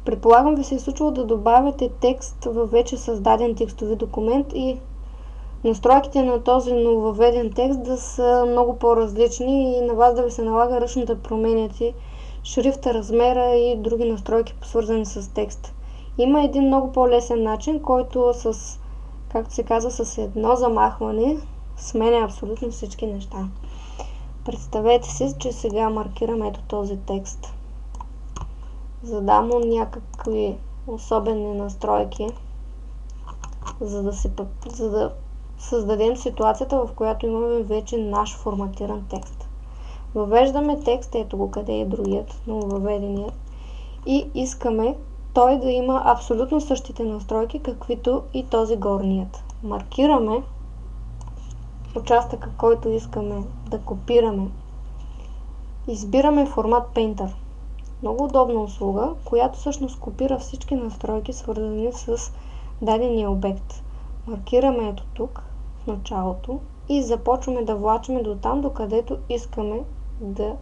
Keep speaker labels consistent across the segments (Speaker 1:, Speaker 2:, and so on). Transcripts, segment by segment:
Speaker 1: Предполагам ви се е случило да добавяте текст във вече създаден текстови документ и настройките на този нововведен текст да са много по-различни и на вас да ви се налага ръчно да променяте шрифта, размера и други настройки, свързани с текст. Има един много по-лесен начин, който както се казва, с едно замахване сменя абсолютно всички неща. Представете си, че сега маркирам ето този текст. Задам му някакви особени настройки, за да създадем ситуацията, в която имаме вече наш форматиран текст. Въвеждаме текст, ето го къде е другият, нововъведеният, и искаме той да има абсолютно същите настройки, каквито и този горният. Маркираме участъка, който искаме да копираме. Избираме формат Painter. Много удобна услуга, която всъщност копира всички настройки, свързани с дадения обект. Маркираме ето тук, в началото, и започваме да влачаме до там, докъдето искаме да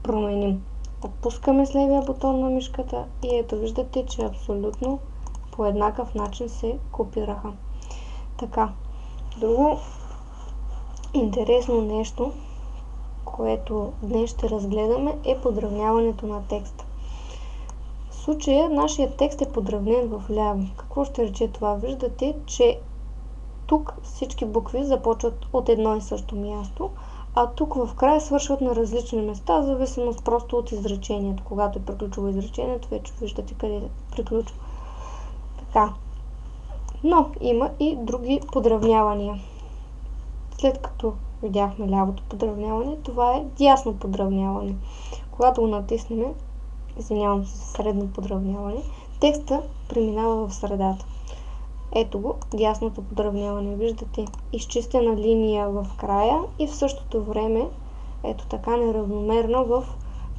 Speaker 1: променим. Отпускаме с левия бутон на мишката и ето виждате, че абсолютно по еднакъв начин се копираха. Така, друго интересно нещо, което днес ще разгледаме, е подравняването на текста. В случая нашия текст е подравнен в ляво. Какво ще рече това? Виждате, че тук всички букви започват от едно и също място, а тук в края свършват на различни места, в зависимост просто от изречението. Когато е приключило изречението, вече виждате къде приключва. Така. Но има и други подравнявания. След като видяхме лявото подравняване, това е дясно подравняване. Когато го натиснем, извинявам се, средно подравняване, текста преминава в средата. Ето го, дясното подравняване. Виждате изчистена линия в края и в същото време ето така неравномерна в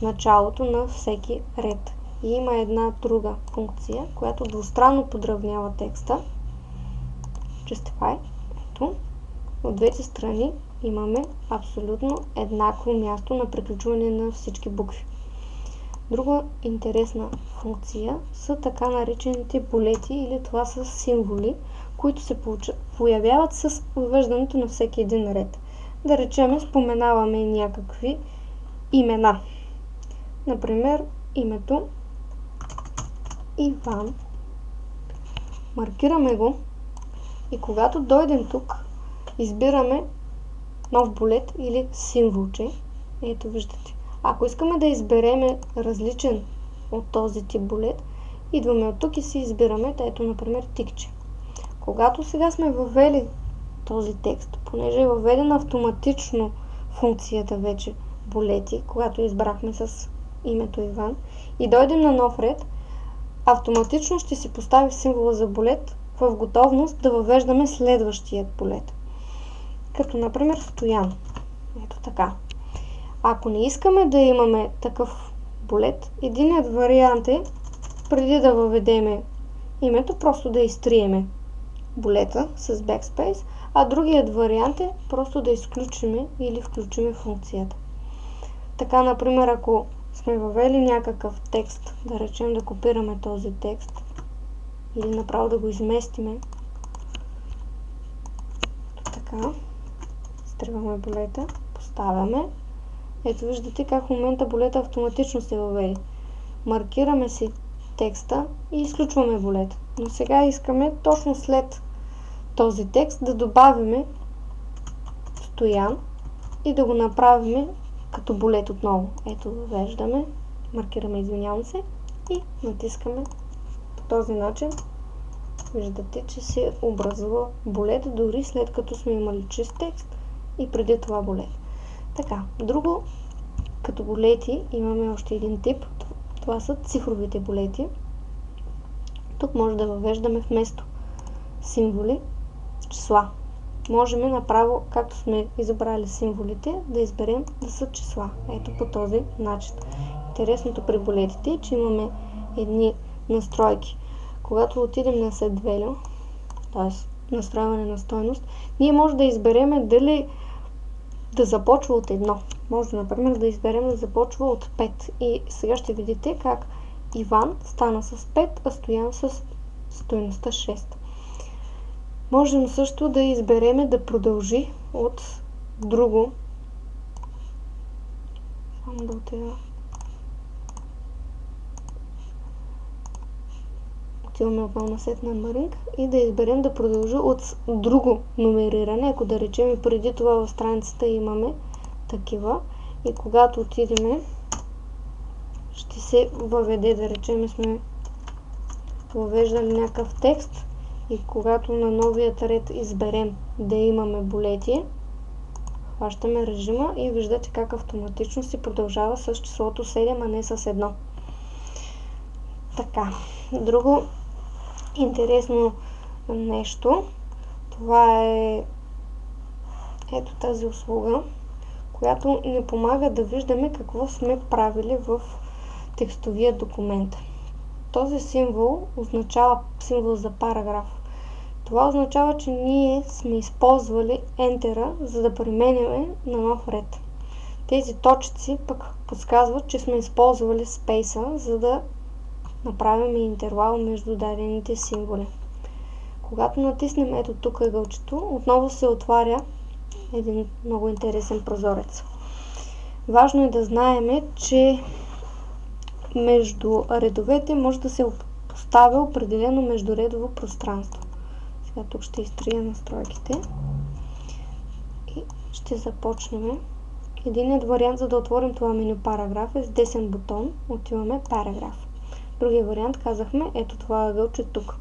Speaker 1: началото на всеки ред. И има една друга функция, която двустранно подравнява текста. Justify. Ето. От двете страни имаме абсолютно еднакво място на приключване на всички букви. Друга интересна функция са така наречените булети, или това са символи, които се появяват с въвеждането на всеки един ред. Да речем, споменаваме някакви имена. Например, името Иван. Маркираме го и когато дойдем тук, избираме нов булет или символче. Ето виждате. Ако искаме да избереме различен от този тип булет, идваме от тук и си избираме, ето например тикче. Когато сега сме въвели този текст, понеже е въведена автоматично функцията вече булети, когато избрахме с името Иван, и дойдем на нов ред, автоматично ще си постави символа за булет в готовност да въвеждаме следващият булет. Като например Стоян. Ето така. Ако не искаме да имаме такъв булет, единият вариант е, преди да въведеме името, просто да изтриеме булета с backspace, а другият вариант е просто да изключиме или включиме функцията. Така, например, ако сме въвели някакъв текст, да речем да копираме този текст или направо да го изместиме, така, изтриваме булета, поставяме. Ето виждате как в момента булета автоматично се въведе. Маркираме си текста и изключваме булета. Но сега искаме точно след този текст да добавиме Стоян и да го направим като булет отново. Ето въвеждаме, маркираме, извинявам се, и натискаме по този начин. Виждате, че се образува булет, дори след като сме имали чист текст и преди това булет. Така, друго, като булети имаме още един тип. Това са цифровите булети. Тук може да въвеждаме вместо символи числа. Можем направо, както сме избрали символите, да изберем да са числа. Ето по този начин. Интересното при булетите е, че имаме едни настройки. Когато отидем на Set Value, т.е. настройване на стойност, ние може да изберем дали да започва от 1. Може, например, да изберем да започва от 5. И сега ще видите как Иван стана с 5, а Стоян с стойността 6. Можем също да избереме да продължи от друго. Само да отида. Отиваме отново на Set Numbering и да изберем да продължи от друго номериране. Ако да речем и преди това в страницата имаме такива и когато отидем ще се въведе, да речем сме въвеждали някакъв текст и когато на новият ред изберем да имаме булети, хващаме режима и виждате как автоматично се продължава с числото 7, а не с 1. Така, друго интересно нещо, това е ето тази услуга, която ни помага да виждаме какво сме правили в текстовия документ. Този символ означава символ за параграф. Това означава, че ние сме използвали Enter, за да пременяме на нов ред. Тези точици пък подсказват, че сме използвали Space, за да направим интервал между дадените символи. Когато натиснем ето тук ъгълчето, отново се отваря един много интересен прозорец. Важно е да знаем, че между редовете може да се поставя определено междуредово пространство. Сега тук ще изтрия настройките и ще започнем. Единият вариант, за да отворим това меню параграф, е с десен бутон. Отиваме параграф. Другия вариант казахме ето това ъгълче тук.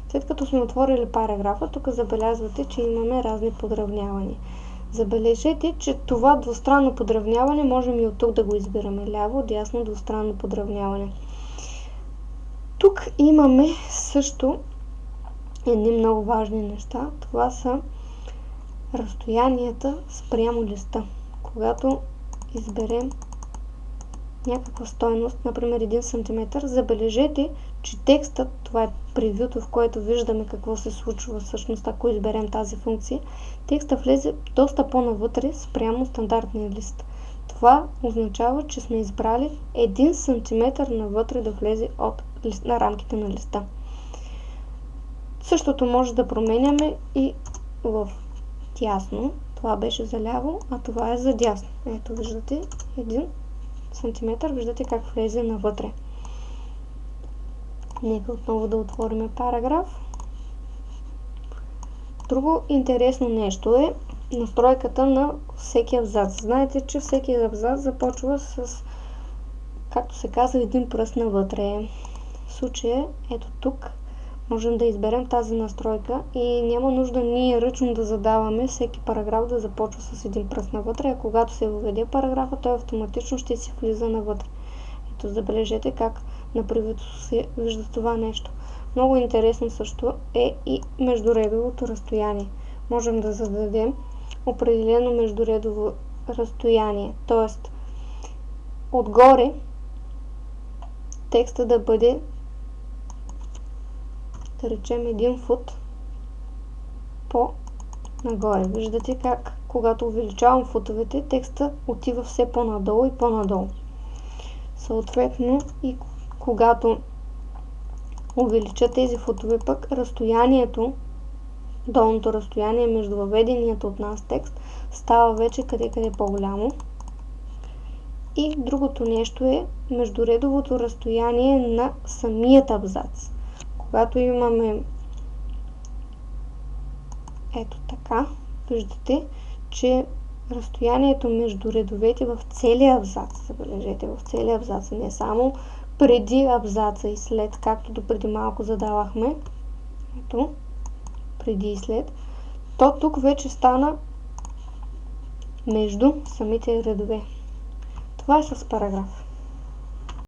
Speaker 1: След като сме отворили параграфа, тук забелязвате, че имаме разни подравнявания. Забележете, че това двустранно подравняване можем и от тук да го избираме. Ляво, дясно, двустранно подравняване. Тук имаме също едни много важни неща. Това са разстоянията спрямо листа. Когато изберем някаква стойност, например 1 см, забележете, че текстът, това е превюто, в което виждаме какво се случва всъщност, ако изберем тази функция, текстът влезе доста по-навътре спрямо стандартния лист. Това означава, че сме избрали 1 см навътре да влезе на рамките на листа. Същото може да променяме и в дясно. Това беше за ляво, а това е за дясно. Ето виждате 1 см, виждате как влезе навътре. Нека отново да отворим параграф. Друго интересно нещо е настройката на всеки абзац. Знаете, че всеки абзац започва с, както се казва, един пръст навътре. В случая, ето тук, можем да изберем тази настройка и няма нужда ние ръчно да задаваме всеки параграф да започва с един пръст навътре, а когато се въведе параграфа, той автоматично ще си влиза навътре. Ето забележете как на превюто се вижда това нещо. Много интересно също е и междуредовото разстояние. Можем да зададем определено междуредово разстояние, т.е. отгоре текста да бъде, да речем, 1 фут по-нагоре. Виждате как, когато увеличавам футовете, текста отива все по-надолу и по-надолу. Съответно и когато увелича тези футове, пък разстоянието, долното разстояние между въведеният от нас текст става вече къде по-голямо. И другото нещо е междуредовото разстояние на самият абзац. Когато имаме ето така, виждате, че разстоянието между редовете в целия абзац, забележете, в целия абзац, не само преди абзаца и след, както допреди малко задавахме, ето, преди и след, то тук вече стана между самите редове. Това е с параграф.